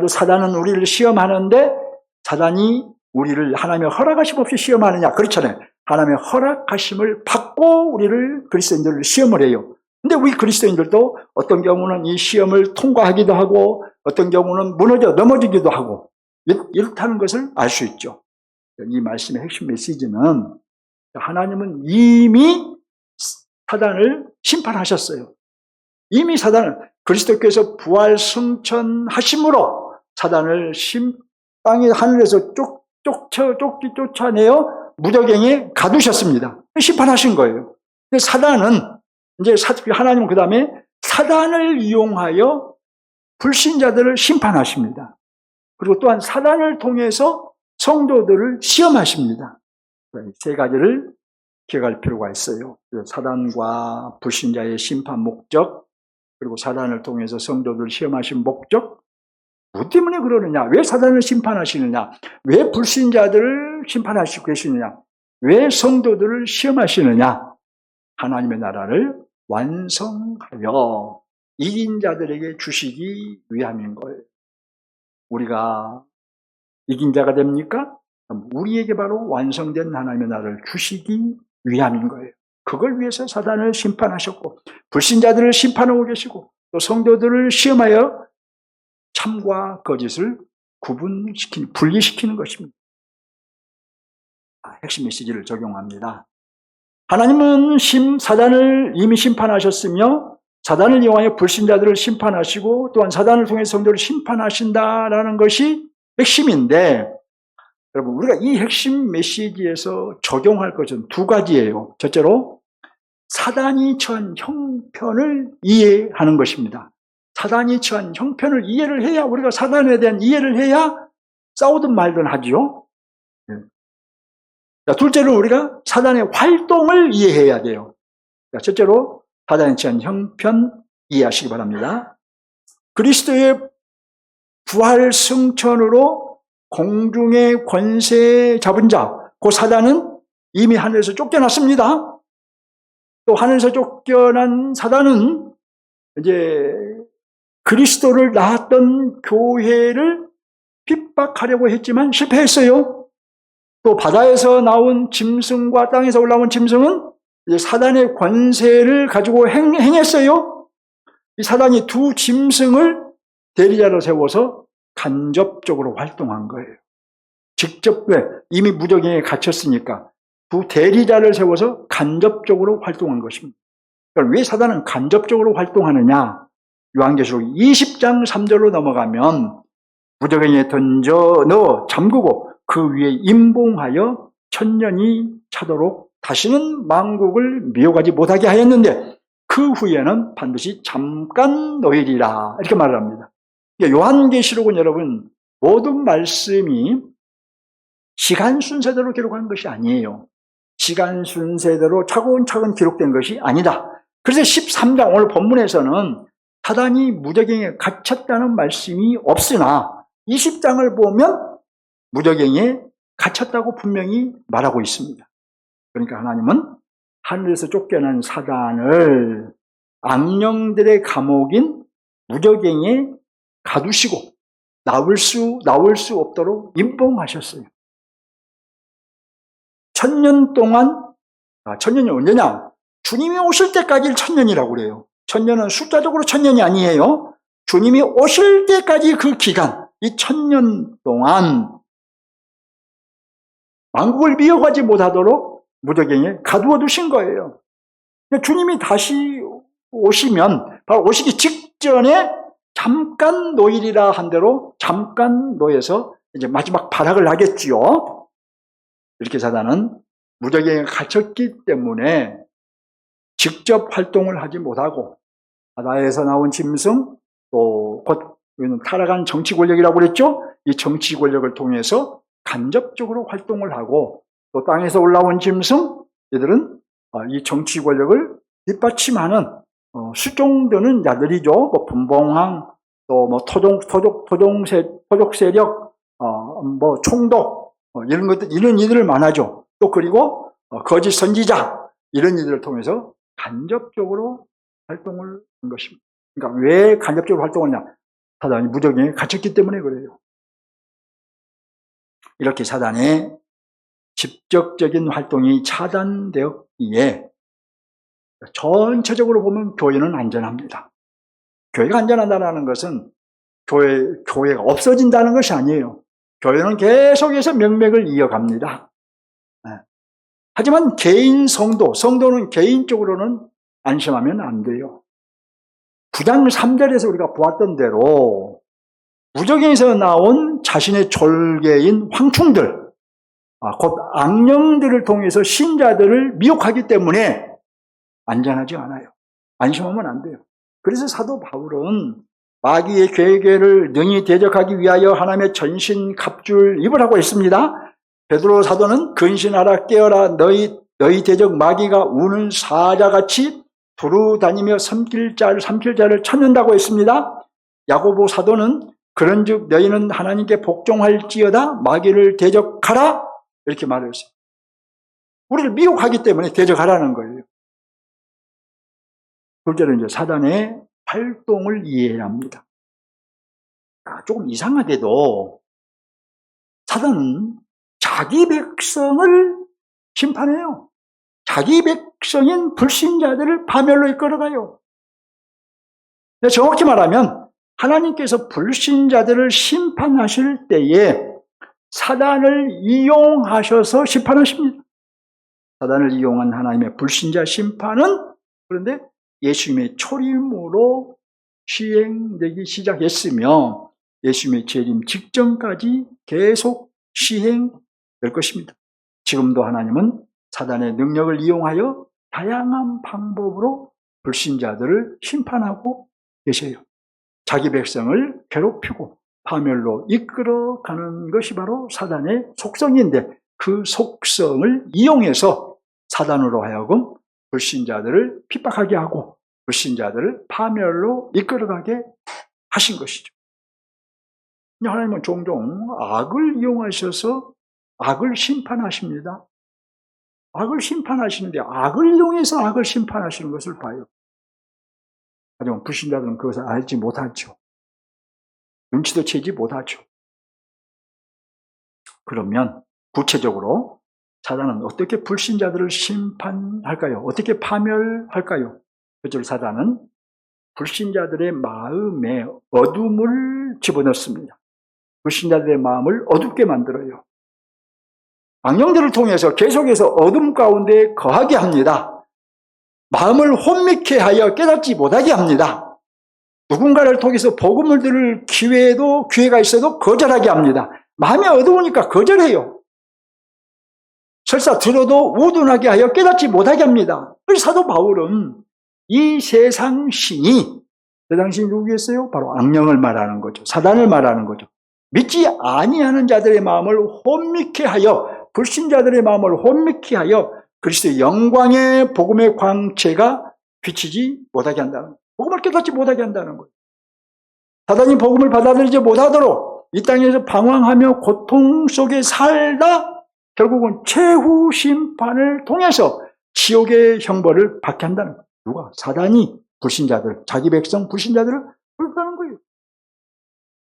사단은 우리를 시험하는데, 사단이 우리를 하나님의 허락하심 없이 시험하느냐? 그렇잖아요. 하나님의 허락하심을 받고 우리를 그리스도인들을 시험을 해요. 근데 우리 그리스도인들도 어떤 경우는 이 시험을 통과하기도 하고 어떤 경우는 넘어지기도 하고 이렇다는 것을 알 수 있죠. 이 말씀의 핵심 메시지는 하나님은 이미 사단을 심판하셨어요. 이미 사단을 그리스도께서 부활 승천하심으로 사단을 땅의 하늘에서 쫓아내어 무저갱에 가두셨습니다. 심판하신 거예요. 사단은 하나님은 그 다음에 사단을 이용하여 불신자들을 심판하십니다. 그리고 또한 사단을 통해서 성도들을 시험하십니다. 세 가지를 기억할 필요가 있어요. 사단과 불신자의 심판 목적, 그리고 사단을 통해서 성도들을 시험하신 목적, 뭐 때문에 그러느냐? 왜 사단을 심판하시느냐? 왜 불신자들을 심판하시고 계시느냐? 왜 성도들을 시험하시느냐? 하나님의 나라를 완성하여 이긴 자들에게 주시기 위함인 거예요. 우리가 이긴 자가 됩니까? 우리에게 바로 완성된 하나님의 나라를 주시기 위함인 거예요. 그걸 위해서 사단을 심판하셨고 불신자들을 심판하고 계시고 또 성도들을 시험하여 참과 거짓을 분리시키는 것입니다. 핵심 메시지를 적용합니다. 하나님은 사단을 이미 심판하셨으며 사단을 이용하여 불신자들을 심판하시고 또한 사단을 통해 성도를 심판하신다라는 것이 핵심인데 여러분 우리가 이 핵심 메시지에서 적용할 것은 두 가지예요. 첫째로 사단이 처한 형편을 이해하는 것입니다. 사단이 처한 형편을 이해를 해야 우리가 사단에 대한 이해를 해야 싸우든 말든 하죠. 둘째로 우리가 사단의 활동을 이해해야 돼요. 첫째로 사단에 처한 형편 이해하시기 바랍니다. 그리스도의 부활 승천으로 공중의 권세 잡은 자, 그 사단은 이미 하늘에서 쫓겨났습니다. 또 하늘에서 쫓겨난 사단은 이제 그리스도를 낳았던 교회를 핍박하려고 했지만 실패했어요. 또 바다에서 나온 짐승과 땅에서 올라온 짐승은 이제 사단의 권세를 가지고 행했어요. 이 사단이 두 짐승을 대리자로 세워서 간접적으로 활동한 거예요. 직접 이미 무저갱에 갇혔으니까 두 대리자를 세워서 간접적으로 활동한 것입니다. 그럼 왜 사단은 간접적으로 활동하느냐? 요한계시록 20장 3절로 넘어가면 무저갱에 던져 넣어 잠그고 그 위에 임봉하여 천년이 차도록 다시는 만국을 미혹하지 못하게 하였는데 그 후에는 반드시 잠깐 노일이라 이렇게 말을 합니다. 요한계시록은 여러분 모든 말씀이 시간 순서대로 기록한 것이 아니에요. 시간 순서대로 차근차근 기록된 것이 아니다. 그래서 13장 오늘 본문에서는 사단이 무저갱에 갇혔다는 말씀이 없으나 20장을 보면 무저갱에 갇혔다고 분명히 말하고 있습니다. 그러니까 하나님은 하늘에서 쫓겨난 사단을 악령들의 감옥인 무저갱에 가두시고 나올 수 없도록 임봉하셨어요. 1000년 동안, 1000년이 언제냐? 주님이 오실 때까지 1000년이라고 그래요. 1000년은 숫자적으로 1000년이 아니에요. 주님이 오실 때까지 그 기간, 이 1000년 동안 만국을 미워하지 못하도록 무저갱에 가두어 두신 거예요. 주님이 다시 오시면 바로 오시기 직전에 잠깐 노일이라 한 대로 잠깐 노예서 이제 마지막 발악을 하겠지요. 이렇게 사단은 무저갱에 갇혔기 때문에 직접 활동을 하지 못하고 바다에서 나온 짐승 또 곧 타락한 정치 권력이라고 그랬죠. 이 정치 권력을 통해서 간접적으로 활동을 하고 또 땅에서 올라온 짐승 이들은 이 정치 권력을 뒷받침하는 수종드는 자들이죠. 뭐 분봉왕 또 뭐 토족 세력 뭐 총독 이런 것들 이런 이들을 말하죠. 또 그리고 거짓 선지자 이런 이들을 통해서 간접적으로 활동을 한 것입니다. 그러니까 왜 간접적으로 활동을 하냐? 사단이 무저갱에 갇혔기 때문에 그래요. 이렇게 사단의 직접적인 활동이 차단되었기에 전체적으로 보면 교회는 안전합니다. 교회가 안전하다는 것은 교회가 없어진다는 것이 아니에요. 교회는 계속해서 명맥을 이어갑니다. 하지만 성도는 개인적으로는 안심하면 안 돼요. 9장 3절에서 우리가 보았던 대로 무저갱에서 나온 자신의 졸개인 황충들, 곧 악령들을 통해서 신자들을 미혹하기 때문에 안전하지 않아요. 안심하면 안 돼요. 그래서 사도 바울은 마귀의 계획을 능히 대적하기 위하여 하나님의 전신 갑주를 입으라고 했습니다. 베드로 사도는 근신하라 깨어라 너희 대적 마귀가 우는 사자같이 두루다니며 삼킬 자를 찾는다고 했습니다. 야고보 사도는 그런즉 너희는 하나님께 복종할지어다 마귀를 대적하라 이렇게 말했어요. 우리를 미혹하기 때문에 대적하라는 거예요. 둘째로 이제 사단의 활동을 이해해야 합니다. 조금 이상하게도 사단은 자기 백성을 심판해요. 자기 백성인 불신자들을 파멸로 이끌어가요. 정확히 말하면 하나님께서 불신자들을 심판하실 때에 사단을 이용하셔서 심판하십니다. 사단을 이용한 하나님의 불신자 심판은 그런데 예수님의 초림으로 시행되기 시작했으며 예수님의 재림 직전까지 계속 시행될 것입니다. 지금도 하나님은 사단의 능력을 이용하여 다양한 방법으로 불신자들을 심판하고 계세요. 자기 백성을 괴롭히고 파멸로 이끌어가는 것이 바로 사단의 속성인데 그 속성을 이용해서 사단으로 하여금 불신자들을 핍박하게 하고 불신자들을 파멸로 이끌어가게 하신 것이죠. 하나님은 종종 악을 이용하셔서 악을 심판하십니다. 악을 심판하시는데 악을 이용해서 악을 심판하시는 것을 봐요. 하지만 불신자들은 그것을 알지 못하죠. 눈치도 채지 못하죠. 그러면 구체적으로 사단은 어떻게 불신자들을 심판할까요? 어떻게 파멸할까요? 그래서 사단은 불신자들의 마음에 어둠을 집어넣습니다. 불신자들의 마음을 어둡게 만들어요. 악령들을 통해서 계속해서 어둠 가운데 거하게 합니다. 마음을 혼미케 하여 깨닫지 못하게 합니다. 누군가를 통해서 복음을 들을 기회가 있어도 거절하게 합니다. 마음이 어두우니까 거절해요. 설사 들어도 우둔하게 하여 깨닫지 못하게 합니다. 그래서 사도 바울은 이 세상 신이 누구겠어요? 바로 악령을 말하는 거죠. 사단을 말하는 거죠. 믿지 아니하는 자들의 마음을 혼미케 하여, 불신자들의 마음을 혼미케 하여 그리스도의 영광의 복음의 광채가 비치지 못하게 한다는 거예요. 복음을 깨닫지 못하게 한다는 거예요. 사단이 복음을 받아들이지 못하도록 이 땅에서 방황하며 고통 속에 살다 결국은 최후 심판을 통해서 지옥의 형벌을 받게 한다는 거예요. 누가? 사단이 불신자들, 자기 백성 불신자들을 불러가는 거예요.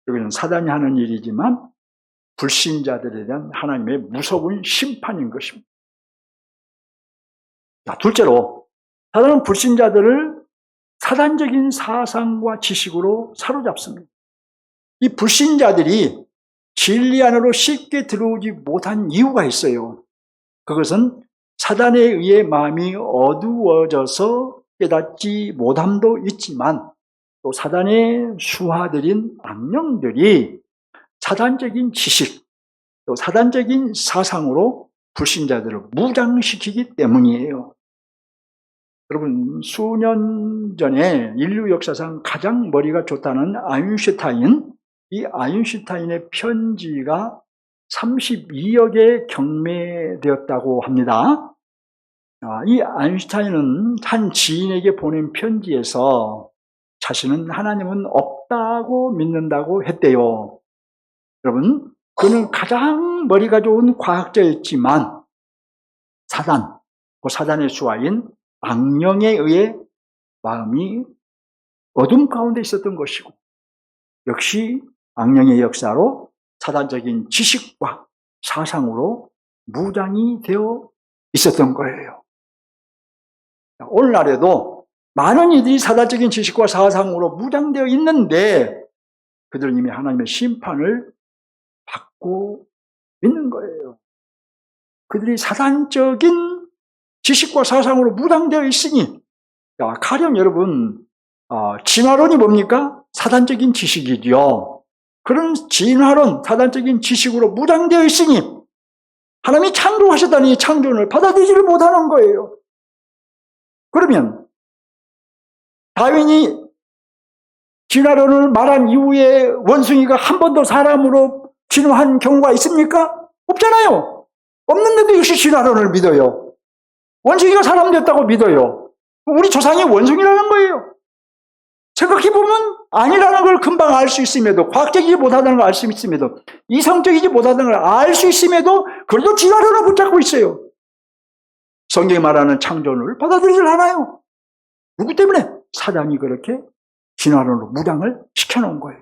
여기는 사단이 하는 일이지만 불신자들에 대한 하나님의 무서운 심판인 것입니다. 자, 둘째로 사단은 불신자들을 사단적인 사상과 지식으로 사로잡습니다. 이 불신자들이 진리 안으로 쉽게 들어오지 못한 이유가 있어요. 그것은 사단에 의해 마음이 어두워져서 깨닫지 못함도 있지만 또 사단의 수하들인 악령들이 사단적인 지식, 또 사단적인 사상으로 불신자들을 무장시키기 때문이에요. 여러분, 수년 전에 인류 역사상 가장 머리가 좋다는 아인슈타인, 이 아인슈타인의 편지가 32억에 경매되었다고 합니다. 이 아인슈타인은 한 지인에게 보낸 편지에서 자신은 하나님은 없다고 믿는다고 했대요. 여러분, 그는 가장 머리가 좋은 과학자였지만 사단의 수하인 악령에 의해 마음이 어둠 가운데 있었던 것이고, 역시 악령의 역사로 사단적인 지식과 사상으로 무장이 되어 있었던 거예요. 오늘날에도 많은 이들이 사단적인 지식과 사상으로 무장되어 있는데 그들은 이미 하나님의 심판을 받고 있는 거예요. 그들이 사단적인 지식과 사상으로 무장되어 있으니, 가령 여러분, 진화론이 뭡니까? 사단적인 지식이죠. 그런 진화론, 사단적인 지식으로 무장되어 있으니 하나님이 창조하셨다는 이 창조를 받아들이지를 못하는 거예요. 그러면 다윈이 진화론을 말한 이후에 원숭이가 한 번도 사람으로 진화한 경우가 있습니까? 없잖아요. 없는데도 역시 진화론을 믿어요. 원숭이가 사람 됐다고 믿어요. 우리 조상이 원숭이라는 거예요. 생각해보면 아니라는 걸 금방 알 수 있음에도, 과학적이지 못하다는 걸 알 수 있음에도, 이성적이지 못하다는 걸 알 수 있음에도 그래도 진화론을 붙잡고 있어요. 성경이 말하는 창조를 받아들이질 않아요. 누구 때문에? 사단이 그렇게 진화론으로 무장을 시켜놓은 거예요.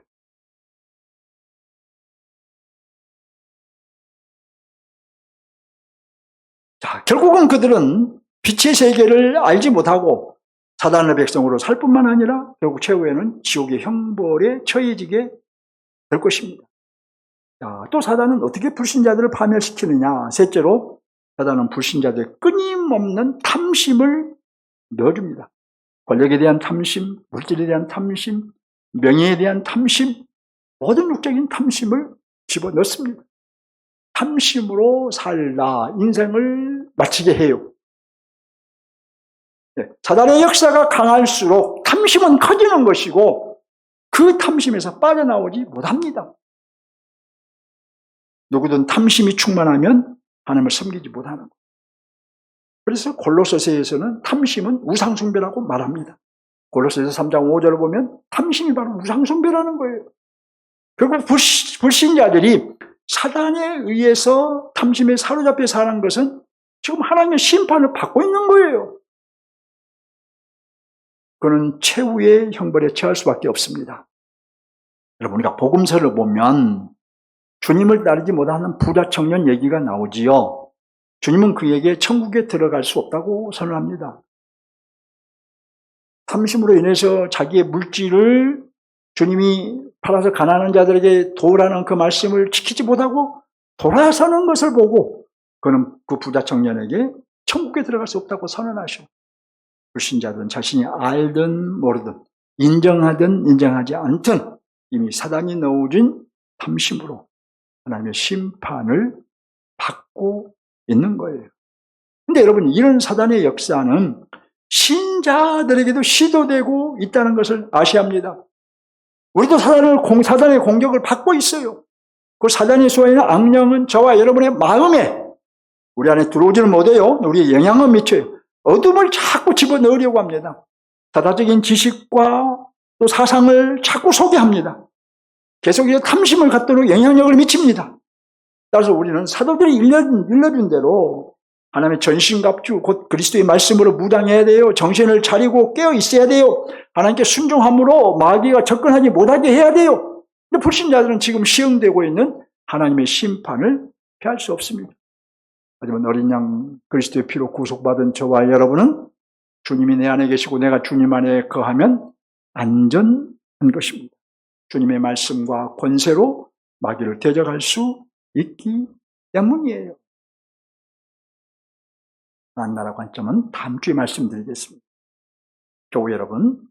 자, 결국은 그들은 빛의 세계를 알지 못하고 사단의 백성으로 살 뿐만 아니라 결국 최후에는 지옥의 형벌에 처해지게 될 것입니다. 자, 또 사단은 어떻게 불신자들을 파멸시키느냐? 셋째로, 사단은 불신자들의 끊임없는 탐심을 넣어줍니다. 권력에 대한 탐심, 물질에 대한 탐심, 명예에 대한 탐심, 모든 육적인 탐심을 집어넣습니다. 탐심으로 살다 인생을 마치게 해요. 사단의 역사가 강할수록 탐심은 커지는 것이고 그 탐심에서 빠져나오지 못합니다. 누구든 탐심이 충만하면 하나님을 섬기지 못하는 거예요. 그래서 골로새서에서는 탐심은 우상숭배라고 말합니다. 골로새서 3장 5절을 보면 탐심이 바로 우상숭배라는 거예요. 결국 불신자들이 사단에 의해서 탐심에 사로잡혀 사는 것은 지금 하나님의 심판을 받고 있는 거예요. 그는 최후의 형벌에 처할 수밖에 없습니다. 여러분, 우리가 복음서를 보면 주님을 따르지 못하는 부자 청년 얘기가 나오지요. 주님은 그에게 천국에 들어갈 수 없다고 선언합니다. 탐심으로 인해서 자기의 물질을 주님이 팔아서 가난한 자들에게 도우라는 그 말씀을 지키지 못하고 돌아서는 것을 보고 그는 그 부자 청년에게 천국에 들어갈 수 없다고 선언하시고, 불신자든 자신이 알든 모르든 인정하든 인정하지 않든 이미 사단이 넣어준 탐심으로 하나님의 심판을 받고 있는 거예요. 근데 여러분, 이런 사단의 역사는 신자들에게도 시도되고 있다는 것을 아셔야 합니다. 우리도 사단의 공격을 받고 있어요. 그 사단의 수하인 악령은 저와 여러분의 마음에 우리 안에 들어오지는 못해요. 우리의 영향을 미쳐요. 어둠을 자꾸 집어넣으려고 합니다. 사다적인 지식과 또 사상을 자꾸 소개합니다. 계속해서 탐심을 갖도록 영향력을 미칩니다. 따라서 우리는 사도들이 일러준 대로 하나님의 전신갑주 곧 그리스도의 말씀으로 무장해야 돼요. 정신을 차리고 깨어 있어야 돼요. 하나님께 순종함으로 마귀가 접근하지 못하게 해야 돼요. 근데 불신자들은 지금 시행되고 있는 하나님의 심판을 피할 수 없습니다. 하지만 어린 양 그리스도의 피로 구속받은 저와 여러분은 주님이 내 안에 계시고 내가 주님 안에 거하면 안전한 것입니다. 주님의 말씀과 권세로 마귀를 대적할 수 있기 때문이에요. 하나님 관점은 다음 주에 말씀드리겠습니다. 교회 여러분,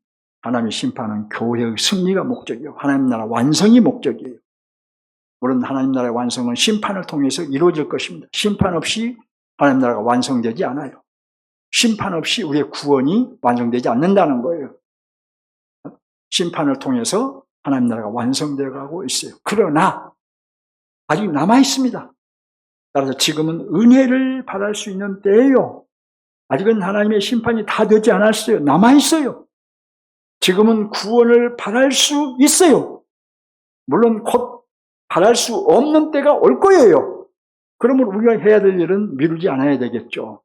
하나님의 심판은 교회의 승리가 목적이에요. 하나님 나라 완성이 목적이에요. 물론 하나님 나라의 완성은 심판을 통해서 이루어질 것입니다. 심판 없이 하나님 나라가 완성되지 않아요. 심판 없이 우리의 구원이 완성되지 않는다는 거예요. 심판을 통해서 하나님 나라가 완성되어 가고 있어요. 그러나 아직 남아 있습니다. 따라서 지금은 은혜를 받을 수 있는 때예요. 아직은 하나님의 심판이 다 되지 않았어요. 남아 있어요. 지금은 구원을 받을 수 있어요. 물론 곧 받을 수 없는 때가 올 거예요. 그러면 우리가 해야 될 일은 미루지 않아야 되겠죠.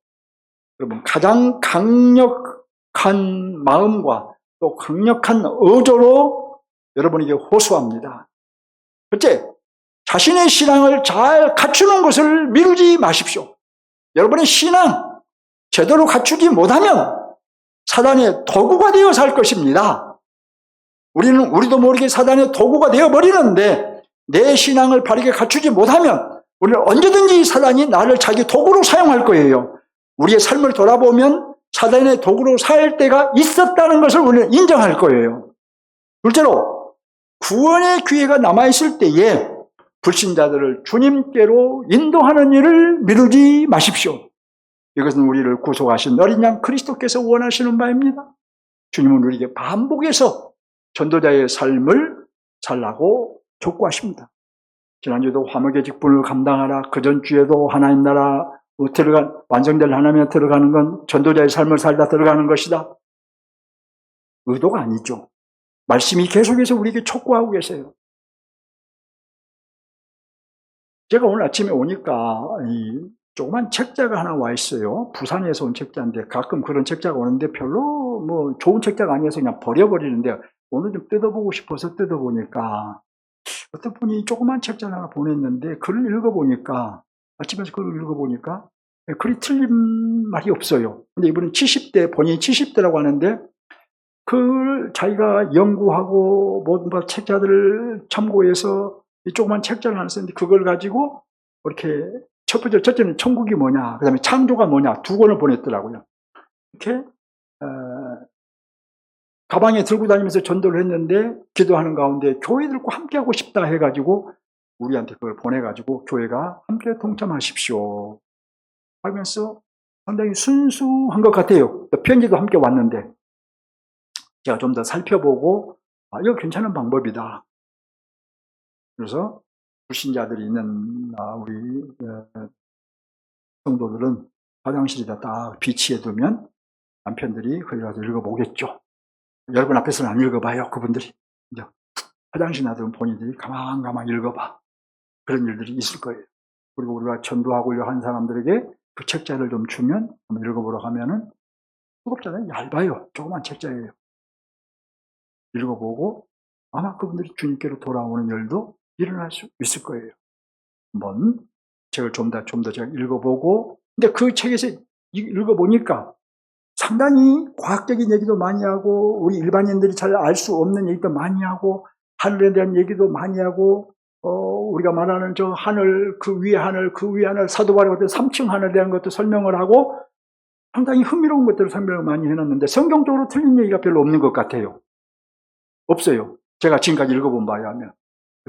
여러분, 가장 강력한 마음과 또 강력한 의도로 여러분에게 호소합니다. 첫째, 자신의 신앙을 잘 갖추는 것을 미루지 마십시오. 여러분의 신앙 제대로 갖추지 못하면 사단의 도구가 되어 살 것입니다. 우리도 모르게 사단의 도구가 되어버리는데 내 신앙을 바르게 갖추지 못하면 우리는 언제든지 사단이 나를 자기 도구로 사용할 거예요. 우리의 삶을 돌아보면 사단의 도구로 살 때가 있었다는 것을 우리는 인정할 거예요. 둘째로, 구원의 기회가 남아있을 때에 불신자들을 주님께로 인도하는 일을 미루지 마십시오. 이것은 우리를 구속하신 어린 양 그리스도께서 원하시는 바입니다. 주님은 우리에게 반복해서 전도자의 삶을 살라고 촉구하십니다. 지난주에도 화목의 직분을 감당하라. 그 전주에도 하나님 나라 완성될 하나님에 들어가는 건 전도자의 삶을 살다 들어가는 것이다. 의도가 아니죠. 말씀이 계속해서 우리에게 촉구하고 계세요. 제가 오늘 아침에 오니까 조그만 책자가 하나 와 있어요. 부산에서 온 책자인데 가끔 그런 책자가 오는데 별로 좋은 책자가 아니어서 그냥 버려버리는데 오늘 좀 뜯어보고 싶어서 뜯어보니까 어떤 분이 조그만 책자 하나 보냈는데 글을 읽어보니까 아침에서 글을 읽어보니까 글이 틀린 말이 없어요. 근데 이분은 70대, 본인이 70대라고 하는데 자기가 연구하고 모든 책자들을 참고해서 이 조그만 책자를 하나 썼는데 그걸 가지고 이렇게 첫째는 천국이 뭐냐, 그 다음에 창조가 뭐냐, 두 권을 보냈더라고요. 이렇게 가방에 들고 다니면서 전도를 했는데 기도하는 가운데 교회들과 함께 하고 싶다 해가지고 우리한테 그걸 보내가지고 교회가 함께 동참하십시오 하면서 상당히 순수한 것 같아요. 편지도 함께 왔는데 제가 좀 더 살펴보고 이거 괜찮은 방법이다. 그래서 불신자들이 있는 우리 성도들은 화장실에다 딱 비치해 두면 남편들이 거기 가서 읽어보겠죠. 여러분 앞에서는 안 읽어봐요. 그분들이 이제 화장실 놔두면 본인들이 가만 읽어봐. 그런 일들이 있을 거예요. 그리고 우리가 전도하고 한 사람들에게 그 책자를 좀 주면 한번 읽어보러 가면은 무겁잖아요. 얇아요. 조그만 책자예요. 읽어보고 아마 그분들이 주님께로 돌아오는 일도 일어날 수 있을 거예요. 한번 책을 좀 더 제가 읽어보고, 근데 그 책에서 읽어보니까 상당히 과학적인 얘기도 많이 하고 우리 일반인들이 잘 알 수 없는 얘기도 많이 하고 하늘에 대한 얘기도 많이 하고 우리가 말하는 저 하늘, 그 위에 하늘, 그 위에 하늘, 사도 바울이 3층 하늘에 대한 것도 설명을 하고 상당히 흥미로운 것들을 설명을 많이 해놨는데 성경적으로 틀린 얘기가 별로 없는 것 같아요. 없어요. 제가 지금까지 읽어본 바에 하면.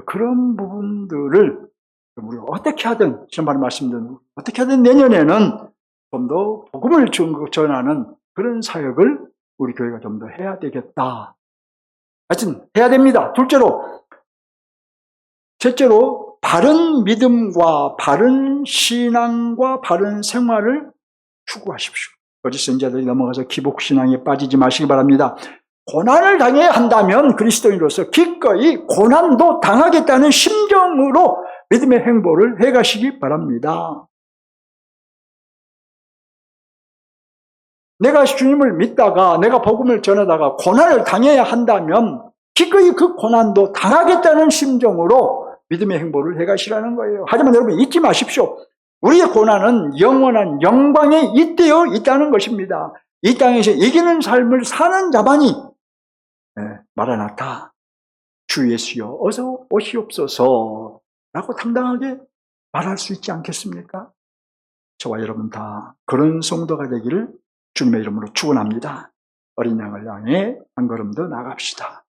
그런 부분들을 우리가 어떻게 하든, 지난번에 말씀드린 어떻게 하든 내년에는 좀 더 복음을 전하는 그런 사역을 우리 교회가 좀 더 해야 되겠다. 하여튼 해야 됩니다. 둘째로, 셋째로 바른 믿음과 바른 신앙과 바른 생활을 추구하십시오. 어리선자들이 넘어가서 기복신앙에 빠지지 마시기 바랍니다. 고난을 당해야 한다면 그리스도인으로서 기꺼이 고난도 당하겠다는 심정으로 믿음의 행보를 해가시기 바랍니다. 내가 주님을 믿다가 내가 복음을 전하다가 고난을 당해야 한다면 기꺼이 그 고난도 당하겠다는 심정으로 믿음의 행보를 해가시라는 거예요. 하지만 여러분 잊지 마십시오. 우리의 고난은 영원한 영광에 잇대어 있다는 것입니다. 이 땅에서 이기는 삶을 사는 자만이 마라나타 주 예수여 어서 오시옵소서 라고 당당하게 말할 수 있지 않겠습니까? 저와 여러분 다 그런 성도가 되기를 주님의 이름으로 축원합니다. 어린 양을 향해 한 걸음 더 나갑시다.